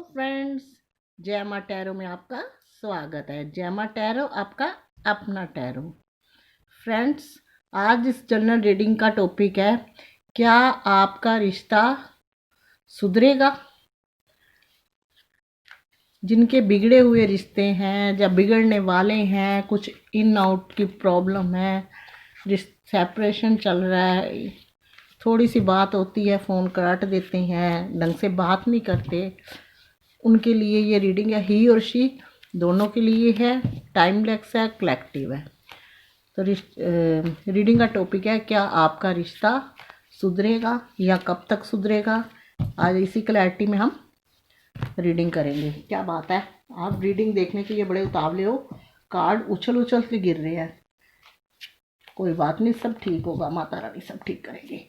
Friends, जय माँ tarot में आपका स्वागत है। जय माँ टैरो आपका अपना टैरो। फ्रेंड्स, आज इस जनरल रीडिंग का टॉपिक है, क्या आपका रिश्ता सुधरेगा? जिनके बिगड़े हुए रिश्ते हैं या बिगड़ने वाले हैं, कुछ इन आउट की प्रॉब्लम है, सेपरेशन चल रहा है, थोड़ी सी बात होती है फ़ोन काट देते हैं, ढंग से बात नहीं करते, उनके लिए ये रीडिंग है। ही और शी दोनों के लिए है, टाइमलेस है, कलेक्टिव है। तो रीडिंग का टॉपिक है, क्या आपका रिश्ता सुधरेगा या कब तक सुधरेगा। आज इसी क्लैरिटी में हम रीडिंग करेंगे। क्या बात है, आप रीडिंग देखने के लिए बड़े उतावले हो, कार्ड उछल उछल के गिर रहे हैं। कोई बात नहीं, सब ठीक होगा, माता रानी सब ठीक करेंगे।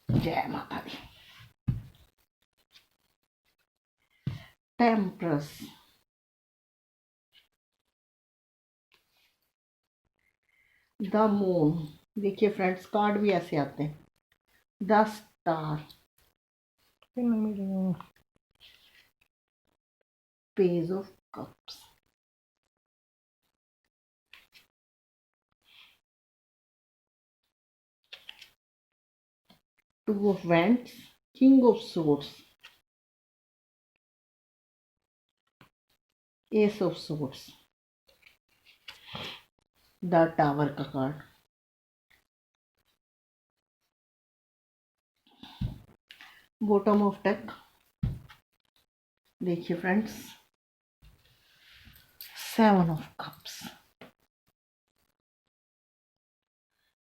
जय माता दी। टेम्परस, द मून। देखिए फ्रेंड्स, कार्ड भी ऐसे आते हैं। The star, page of cups, two of wands, king of swords, S of swords, the tower का कार्ड, बॉटम ऑफ डेक। देखिए फ्रेंड्स, सेवन ऑफ कप्स।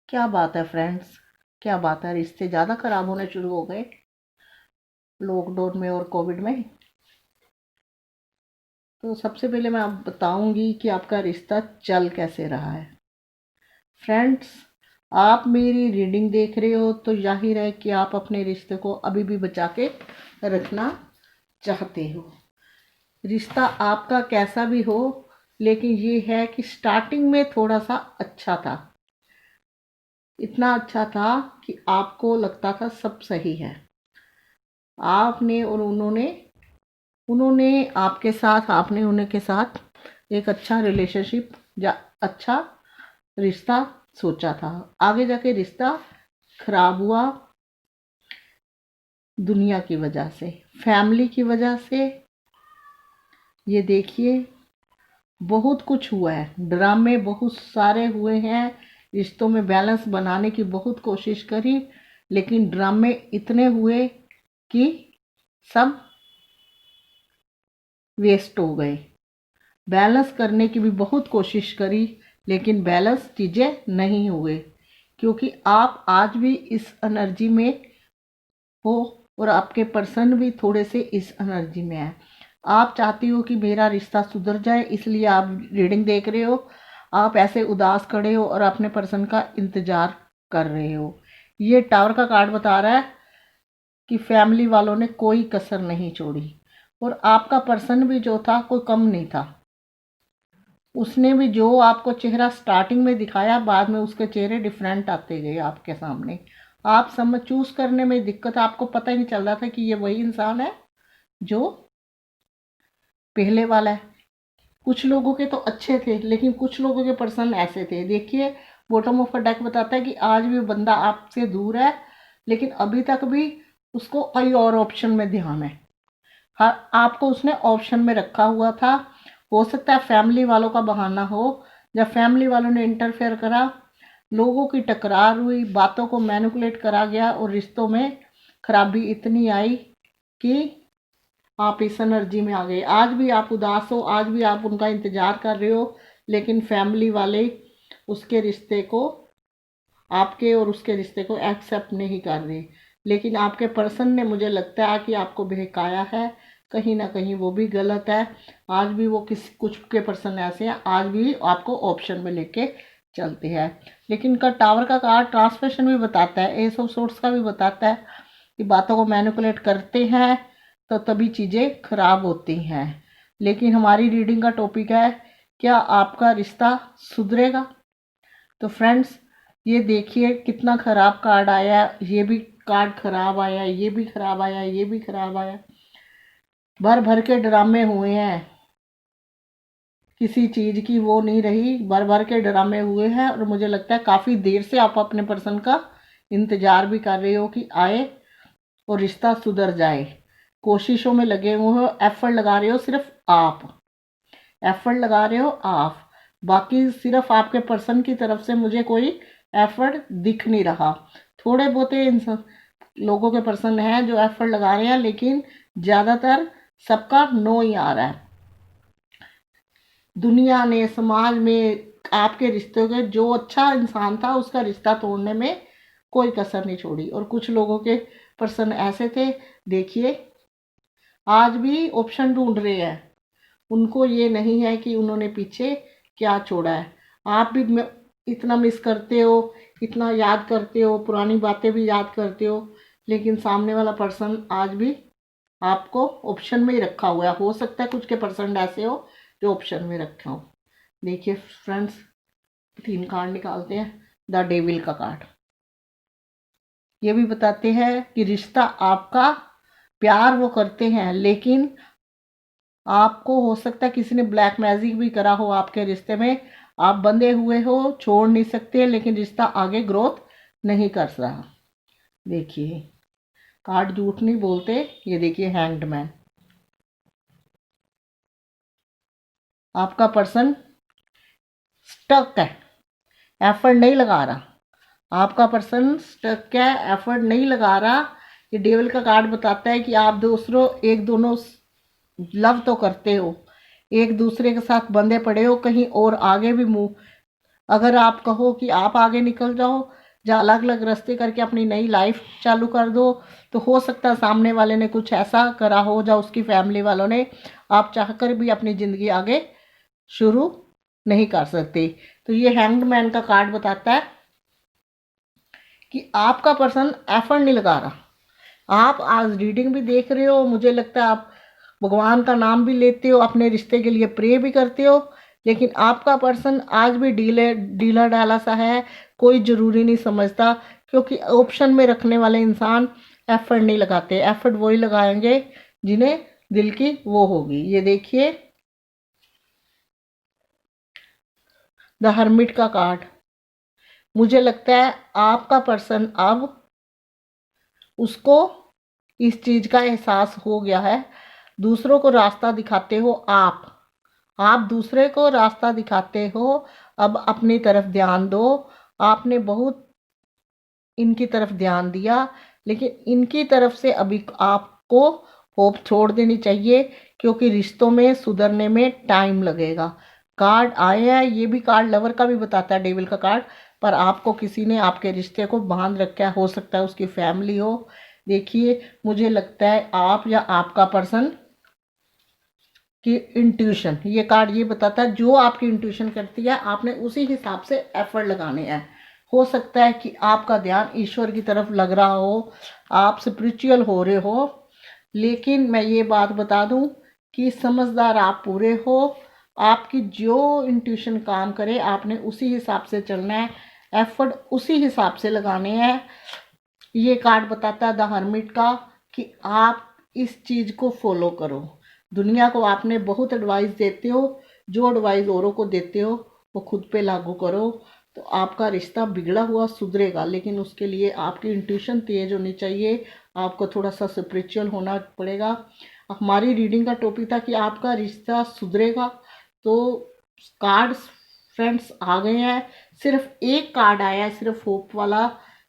क्या बात है फ्रेंड्स, क्या बात है, रिश्ते ज़्यादा खराब होने शुरू हो गए लॉकडाउन में और कोविड में। तो सबसे पहले मैं आप बताऊंगी कि आपका रिश्ता चल कैसे रहा है। फ्रेंड्स, आप मेरी रीडिंग देख रहे हो तो जाहिर है कि आप अपने रिश्ते को अभी भी बचा के रखना चाहते हो। रिश्ता आपका कैसा भी हो, लेकिन ये है कि स्टार्टिंग में थोड़ा सा अच्छा था, इतना अच्छा था कि आपको लगता था सब सही है। आपने और उन्होंने उन्होंने आपके साथ, आपने उनके साथ एक अच्छा रिलेशनशिप या अच्छा रिश्ता सोचा था। आगे जाके रिश्ता खराब हुआ, दुनिया की वजह से, फैमिली की वजह से। ये देखिए, बहुत कुछ हुआ है, ड्रामे बहुत सारे हुए हैं, रिश्तों में बैलेंस बनाने की बहुत कोशिश करी, लेकिन ड्रामे इतने हुए कि सब वेस्ट हो गए। बैलेंस करने की भी बहुत कोशिश करी, लेकिन बैलेंस चीज़ें नहीं हुए, क्योंकि आप आज भी इस एनर्जी में हो और आपके पर्सन भी थोड़े से इस एनर्जी में है। आप चाहती हो कि मेरा रिश्ता सुधर जाए, इसलिए आप रीडिंग देख रहे हो। आप ऐसे उदास खड़े हो और अपने पर्सन का इंतजार कर रहे हो। ये टावर का कार्ड बता रहा है कि फैमिली वालों ने कोई कसर नहीं छोड़ी, और आपका पर्सन भी जो था कोई कम नहीं था। उसने भी जो आपको चेहरा स्टार्टिंग में दिखाया, बाद में उसके चेहरे डिफरेंट आते गए आपके सामने। आप समझ चूज करने में दिक्कत, आपको पता ही नहीं चल रहा था कि ये वही इंसान है जो पहले वाला है। कुछ लोगों के तो अच्छे थे, लेकिन कुछ लोगों के पर्सन ऐसे थे। देखिए, बॉटम ऑफ द डेक बताता है कि आज भी बंदा आपसे दूर है, लेकिन अभी तक भी उसको कई और ऑप्शन में ध्यान है। हर आपको उसने ऑप्शन में रखा हुआ था। हो सकता है फैमिली वालों का बहाना हो, जब फैमिली वालों ने इंटरफेयर करा, लोगों की टकरार हुई, बातों को मैनिपुलेट करा गया और रिश्तों में खराबी इतनी आई कि आप इस एनर्जी में आ गए। आज भी आप उदास हो, आज भी आप उनका इंतजार कर रहे हो, लेकिन फैमिली वाले उसके रिश्ते को, आपके और उसके रिश्ते को एक्सेप्ट नहीं कर रहे। लेकिन आपके पर्सन ने, मुझे लगता है कि आपको बहकाया है, कहीं ना कहीं वो भी गलत है। आज भी वो कुछ के पर्सन ऐसे हैं, आज भी आपको ऑप्शन में लेके चलते हैं। लेकिन इनका टावर का कार्ड ट्रांसफरेशन भी बताता है, एस ऑफ सोर्स का भी बताता है कि बातों को मैनिपुलेट करते हैं तो तभी चीज़ें खराब होती हैं। लेकिन हमारी रीडिंग का टॉपिक है, क्या आपका रिश्ता सुधरेगा? तो फ्रेंड्स, ये देखिए कितना खराब कार्ड आया, ये भी कार्ड खराब आया, ये भी खराब आया, ये भी खराब आया। भर भर के ड्रामे हुए हैं, किसी चीज की वो नहीं रही, भर भर के ड्रामे हुए हैं। और मुझे लगता है काफी देर से आप अपने पर्सन का इंतजार भी कर रहे हो कि आए और रिश्ता सुधर जाए। कोशिशों में लगे हुए हो, एफर्ट लगा रहे हो, सिर्फ आप एफर्ट लगा रहे हो आप। बाकी सिर्फ आपके पर्सन की तरफ से मुझे कोई एफर्ट दिख नहीं रहा। थोड़े बहुते इंसान लोगों के पर्सन हैं जो एफर्ट लगा रहे हैं, लेकिन ज़्यादातर सबका नो ही आ रहा है। दुनिया ने, समाज में आपके रिश्तों के जो अच्छा इंसान था उसका रिश्ता तोड़ने में कोई कसर नहीं छोड़ी। और कुछ लोगों के पर्सन ऐसे थे, देखिए आज भी ऑप्शन ढूंढ रहे हैं। उनको ये नहीं है कि उन्होंने पीछे क्या छोड़ा है। आप भी इतना मिस करते हो, इतना याद करते हो, पुरानी बातें भी याद करते हो, लेकिन सामने वाला पर्सन आज भी आपको ऑप्शन में ही रखा हुआ है। हो सकता है कुछ के पर्सन ऐसे हो जो ऑप्शन में रखा हो। देखिए फ्रेंड्स, 3 कार्ड निकालते हैं। द डेविल का कार्ड ये भी बताते हैं कि रिश्ता आपका, प्यार वो करते हैं, लेकिन आपको हो सकता है किसी ने ब्लैक मैजिक भी करा हो आपके रिश्ते में। आप बंधे हुए हो, छोड़ नहीं सकते, लेकिन रिश्ता आगे ग्रोथ नहीं कर रहा। देखिए कार्ड झूठ नहीं बोलते। ये देखिए हैंग्ड मैन, आपका पर्सन स्टक है, एफर्ट नहीं लगा रहा। आपका पर्सन स्टक है, एफर्ट नहीं लगा रहा। ये डेविल का कार्ड बताता है कि आप दोनों लव तो करते हो, एक दूसरे के साथ बंधे पड़े हो, कहीं और आगे भी मूव। अगर आप कहो कि आप आगे निकल जाओ, या अलग अलग रास्ते करके अपनी नई लाइफ चालू कर दो, तो हो सकता है सामने वाले ने कुछ ऐसा करा हो, या उसकी फैमिली वालों ने, आप चाहकर भी अपनी ज़िंदगी आगे शुरू नहीं कर सकते। तो ये हैंग्ड मैन का कार्ड बताता है कि आपका पर्सन एफर्ट नहीं लगा रहा। आप आज रीडिंग भी देख रहे हो, मुझे लगता है आप भगवान का नाम भी लेते हो, अपने रिश्ते के लिए प्रे भी करते हो, लेकिन आपका पर्सन आज भी डीला डाला सा है, कोई ज़रूरी नहीं समझता। क्योंकि ऑप्शन में रखने वाले इंसान एफर्ट नहीं लगाते। एफर्ट वही लगाएंगे जिन्हें दिल की वो होगी। ये देखिए द हर्मिट का कार्ड, मुझे लगता है आपका पर्सन अब उसको इस चीज़ का एहसास हो गया है। दूसरों को रास्ता दिखाते हो आप दूसरे को रास्ता दिखाते हो। अब अपनी तरफ ध्यान दो। आपने बहुत इनकी तरफ ध्यान दिया, लेकिन इनकी तरफ से अभी आपको होप छोड़ देनी चाहिए, क्योंकि रिश्तों में सुधरने में टाइम लगेगा। कार्ड आए हैं, ये भी कार्ड लवर का भी बताता है, डेविल का कार्ड। पर आपको किसी ने आपके रिश्ते को बांध रखा है, हो सकता है उसकी फैमिली हो। देखिए मुझे लगता है आप या आपका पर्सन की इंट्यूशन, ये कार्ड ये बताता है जो आपकी इंट्यूशन करती है आपने उसी हिसाब से एफर्ट लगाने हैं। हो सकता है कि आपका ध्यान ईश्वर की तरफ लग रहा हो, आप स्पिरिचुअल हो रहे हो, लेकिन मैं ये बात बता दूं कि समझदार आप पूरे हो। आपकी जो इंट्यूशन काम करे आपने उसी हिसाब से चलना है, एफर्ट उसी हिसाब से लगाने हैं। ये कार्ड बताता है द हर्मिट का कि आप इस चीज़ को फॉलो करो। दुनिया को आपने बहुत एडवाइस देते हो, जो एडवाइस औरों को देते हो वो खुद पे लागू करो, तो आपका रिश्ता बिगड़ा हुआ सुधरेगा। लेकिन उसके लिए आपकी इंट्यूशन तेज होनी चाहिए, आपको थोड़ा सा स्पिरिचुअल होना पड़ेगा। हमारी रीडिंग का टॉपिक था कि आपका रिश्ता सुधरेगा, तो कार्ड्स फ्रेंड्स आ गए हैं। सिर्फ एक कार्ड आया है, सिर्फ होप वाला,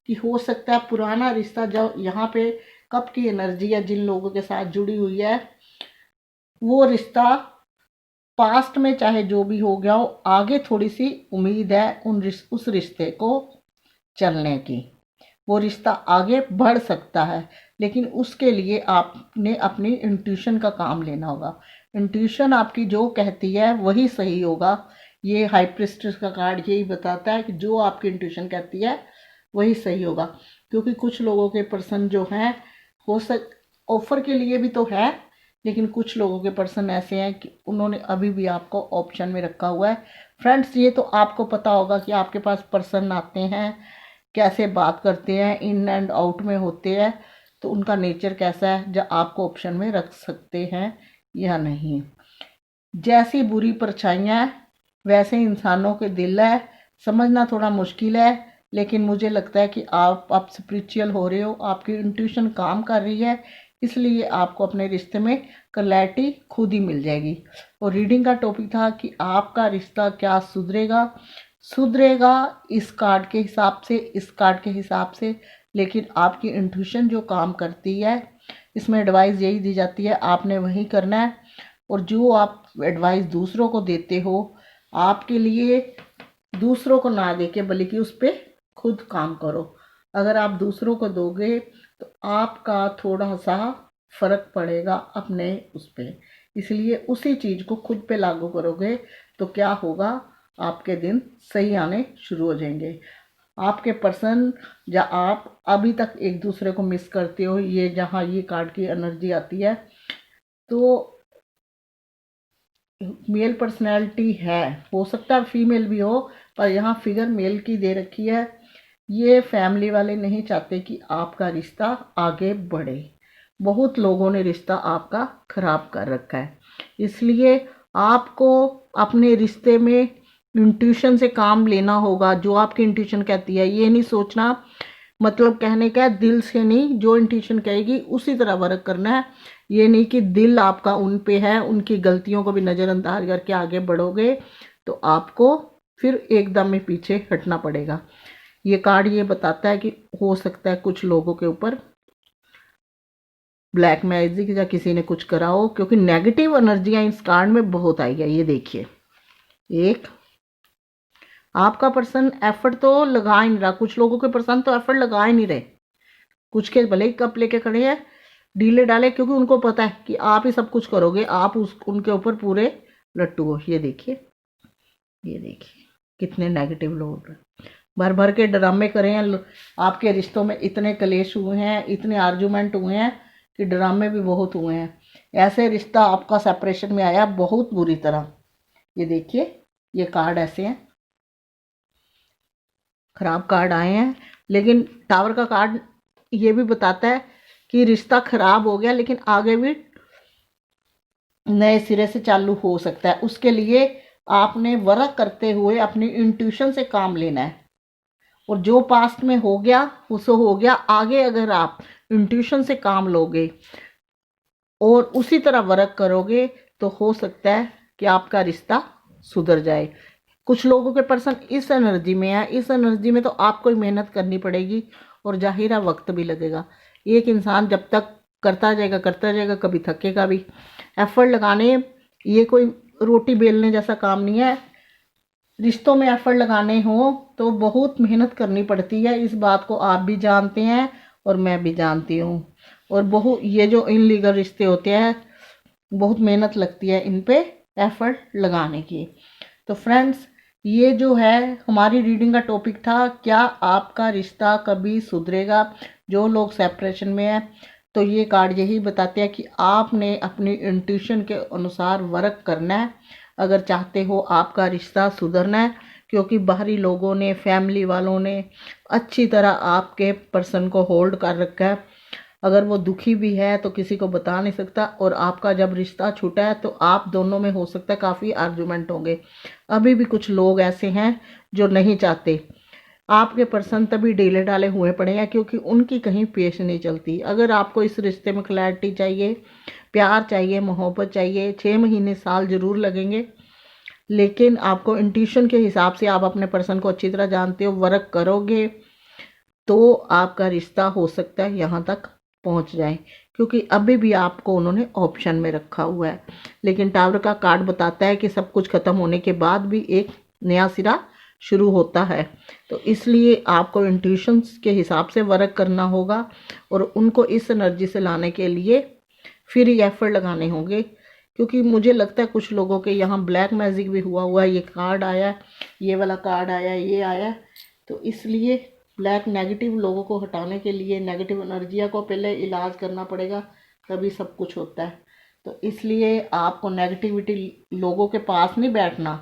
कि हो सकता है पुराना रिश्ता जो यहाँ पे कब की एनर्जी है जिन लोगों के साथ जुड़ी हुई है, वो रिश्ता पास्ट में चाहे जो भी हो गया हो, आगे थोड़ी सी उम्मीद है उस रिश्ते को चलने की। वो रिश्ता आगे बढ़ सकता है, लेकिन उसके लिए आपने अपनी इंट्यूशन का काम लेना होगा। इंट्यूशन आपकी जो कहती है वही सही होगा। ये हाई प्रिस्टेस का कार्ड यही बताता है कि जो आपकी इंट्यूशन कहती है वही सही होगा। क्योंकि कुछ लोगों के पर्सन जो हैं, हो सक ऑफर के लिए भी तो है, लेकिन कुछ लोगों के पर्सन ऐसे हैं कि उन्होंने अभी भी आपको ऑप्शन में रखा हुआ है। फ्रेंड्स, ये तो आपको पता होगा कि आपके पास पर्सन आते हैं, कैसे बात करते हैं, इन एंड आउट में होते हैं, तो उनका नेचर कैसा है, जो आपको ऑप्शन में रख सकते हैं या नहीं। जैसी बुरी परछाइयाँ वैसे इंसानों के दिल है, समझना थोड़ा मुश्किल है, लेकिन मुझे लगता है कि आप स्पिरिचुअल हो रहे हो, आपकी इंट्यूशन काम कर रही है, इसलिए आपको अपने रिश्ते में क्लैरिटी खुद ही मिल जाएगी। और रीडिंग का टॉपिक था कि आपका रिश्ता क्या सुधरेगा इस कार्ड के हिसाब से, इस कार्ड के हिसाब से, लेकिन आपकी इंट्यूशन जो काम करती है, इसमें एडवाइस यही दी जाती है, आपने वही करना है। और जो आप एडवाइस दूसरों को देते हो, आपके लिए दूसरों को ना देके बल्कि उस पर खुद काम करो। अगर आप दूसरों को दोगे तो आपका थोड़ा सा फर्क पड़ेगा अपने उस पर, इसलिए उसी चीज़ को खुद पे लागू करोगे तो क्या होगा, आपके दिन सही आने शुरू हो जाएंगे। आपके पर्सन या आप अभी तक एक दूसरे को मिस करते हो, ये जहाँ ये कार्ड की एनर्जी आती है, तो मेल पर्सनैलिटी है, हो सकता है फीमेल भी हो, पर यहाँ फिगर मेल की दे रखी है। ये फैमिली वाले नहीं चाहते कि आपका रिश्ता आगे बढ़े। बहुत लोगों ने रिश्ता आपका खराब कर रखा है, इसलिए आपको अपने रिश्ते में इंट्यूशन से काम लेना होगा। जो आपकी इंट्यूशन कहती है, ये नहीं सोचना, मतलब कहने का है दिल से नहीं, जो इंट्यूशन कहेगी उसी तरह वर्क करना है। ये नहीं कि दिल आपका उन पे है, उनकी गलतियों को भी नज़रअंदाज करके आगे बढ़ोगे तो आपको फिर एकदम में पीछे हटना पड़ेगा। ये कार्ड ये बताता है कि हो सकता है कुछ लोगों के ऊपर ब्लैक मैजिक या किसी ने कुछ करा हो, क्योंकि नेगेटिव एनर्जियां इस कार्ड में बहुत आई है। ये देखिए, एक आपका पर्सन एफर्ट तो लगा ही नहीं रहा, कुछ लोगों के पर्सन तो एफर्ट लगा ही नहीं रहे, कुछ के भले ही कप लेके खड़े हैं, डीले डाले, क्योंकि उनको पता है कि आप ही सब कुछ करोगे, आप उनके ऊपर पूरे लट्टू हो। ये देखिए, ये देखिए कितने नेगेटिव लोग भर भर के ड्रामे करे हैं। आपके रिश्तों में इतने कलेश हुए हैं, इतने आर्गुमेंट हुए हैं कि ड्रामे भी बहुत हुए हैं। ऐसे रिश्ता आपका सेपरेशन में आया बहुत बुरी तरह। ये देखिए, ये कार्ड ऐसे हैं, खराब कार्ड आए हैं, लेकिन टावर का कार्ड ये भी बताता है कि रिश्ता खराब हो गया लेकिन आगे भी नए सिरे से चालू हो सकता है। उसके लिए आपने वर्क करते हुए अपनी इंट्यूशन से काम लेना है, और जो पास्ट में हो गया उसे हो गया। आगे अगर आप इंट्यूशन से काम लोगे और उसी तरह वर्क करोगे तो हो सकता है कि आपका रिश्ता सुधर जाए। कुछ लोगों के पर्सन इस एनर्जी में है, इस एनर्जी में तो आपको ही मेहनत करनी पड़ेगी और जाहिर है वक्त भी लगेगा। एक इंसान जब तक करता जाएगा, कभी थकेगा भी। एफर्ट लगाने, ये कोई रोटी बेलने जैसा काम नहीं है। रिश्तों में एफर्ट लगाने हो तो बहुत मेहनत करनी पड़ती है, इस बात को आप भी जानते हैं और मैं भी जानती हूँ। और ये जो इनलीगल रिश्ते होते हैं, बहुत मेहनत लगती है इन पे एफर्ट लगाने की। तो फ्रेंड्स, ये जो है हमारी रीडिंग का टॉपिक था, क्या आपका रिश्ता कभी सुधरेगा। जो लोग सेपरेशन में है, तो ये कार्ड यही बताते हैं कि आपने अपनी इंट्यूशन के अनुसार वर्क करना है अगर चाहते हो आपका रिश्ता सुधरना है। क्योंकि बाहरी लोगों ने, फैमिली वालों ने अच्छी तरह आपके पर्सन को होल्ड कर रखा है। अगर वो दुखी भी है तो किसी को बता नहीं सकता, और आपका जब रिश्ता छूटा है तो आप दोनों में हो सकता है काफ़ी आर्गुमेंट होंगे। अभी भी कुछ लोग ऐसे हैं जो नहीं चाहते, आपके पर्सन तभी ढीले ढाले हुए पड़े हैं क्योंकि उनकी कहीं पेश नहीं चलती। अगर आपको इस रिश्ते में क्लैरिटी चाहिए, प्यार चाहिए, मोहब्बत चाहिए, 6 महीने साल ज़रूर लगेंगे, लेकिन आपको इंट्यूशन के हिसाब से आप अपने पर्सन को अच्छी तरह जानते हो, वर्क करोगे तो आपका रिश्ता हो सकता है यहाँ तक पहुँच जाए, क्योंकि अभी भी आपको उन्होंने ऑप्शन में रखा हुआ है। लेकिन टावर का कार्ड बताता है कि सब कुछ ख़त्म होने के बाद भी एक नया सिरा शुरू होता है। तो इसलिए आपको इंट्यूशंस के हिसाब से वर्क करना होगा और उनको इस एनर्जी से लाने के लिए फिर एफर्ट लगाने होंगे। क्योंकि मुझे लगता है कुछ लोगों के यहाँ ब्लैक मैजिक भी हुआ है। ये कार्ड आया, ये वाला कार्ड आया, ये आया, तो इसलिए ब्लैक नेगेटिव लोगों को हटाने के लिए, नेगेटिव एनर्जिया को पहले इलाज करना पड़ेगा, तभी सब कुछ होता है। तो इसलिए आपको नेगेटिविटी लोगों के पास नहीं बैठना,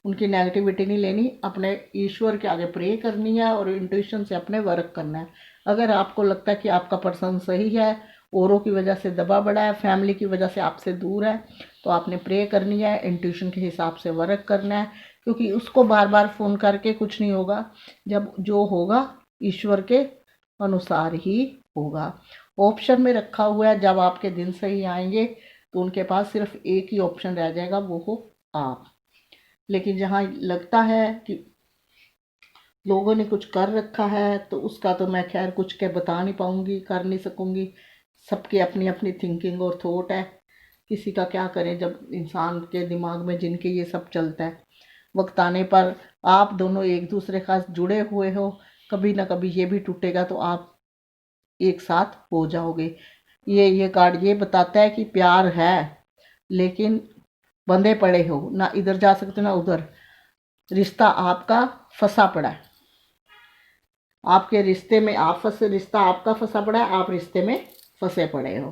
उनकी नेगेटिविटी नहीं लेनी, अपने ईश्वर के आगे प्रे करनी है और इंट्यूशन से अपने वर्क करना है। अगर आपको लगता है कि आपका पर्सन सही है, औरों की वजह से दबा बड़ा है, फैमिली की वजह से आपसे दूर है, तो आपने प्रे करनी है, इंट्यूशन के हिसाब से वर्क करना है, क्योंकि उसको बार बार फ़ोन करके कुछ नहीं होगा। जब जो होगा ईश्वर के अनुसार ही होगा। ऑप्शन में रखा हुआ है, जब आपके दिन सही आएंगे तो उनके पास सिर्फ एक ही ऑप्शन रह जाएगा, वो हो आप। लेकिन जहाँ लगता है कि लोगों ने कुछ कर रखा है, तो उसका तो मैं खैर कुछ के बता नहीं पाऊंगी, कर नहीं सकूंगी। सबकी अपनी अपनी थिंकिंग और थॉट है, किसी का क्या करें जब इंसान के दिमाग में जिनके ये सब चलता है। वक्त आने पर आप दोनों एक दूसरे के साथ जुड़े हुए हो, कभी ना कभी ये भी टूटेगा तो आप एक साथ हो जाओगे। ये कार्ड ये बताता है कि प्यार है, लेकिन बंधे पड़े हो, ना इधर जा सकते ना उधर। रिश्ता आपका फंसा पड़ा है, आपके रिश्ते में आप फंसे, रिश्ता आपका फंसा पड़ा है, आप रिश्ते में फंसे पड़े हो।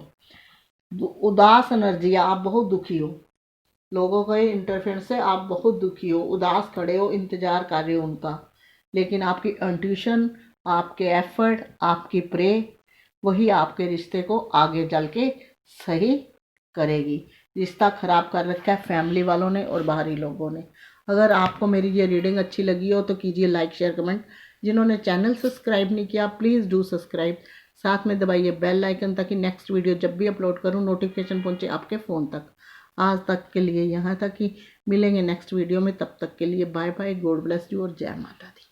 उदास एनर्जी है, आप बहुत दुखी हो, लोगों के इंटरफेरेंस से आप बहुत दुखी हो, उदास खड़े हो, इंतजार कर रहे हो उनका। लेकिन आपकी इंट्यूशन, आपके एफर्ट, आपकी प्रे, वही आपके रिश्ते को आगे चल के सही करेगी। रिश्ता खराब कर रखा है फैमिली वालों ने और बाहरी लोगों ने। अगर आपको मेरी ये रीडिंग अच्छी लगी हो तो कीजिए लाइक शेयर कमेंट। जिन्होंने चैनल सब्सक्राइब नहीं किया प्लीज़ डू सब्सक्राइब, साथ में दबाइए बेल आइकन ताकि नेक्स्ट वीडियो जब भी अपलोड करूं नोटिफिकेशन पहुंचे आपके फ़ोन तक। आज तक के लिए यहाँ तक ही, मिलेंगे नेक्स्ट वीडियो में, तब तक के लिए bye bye, God bless you और जय माता दी।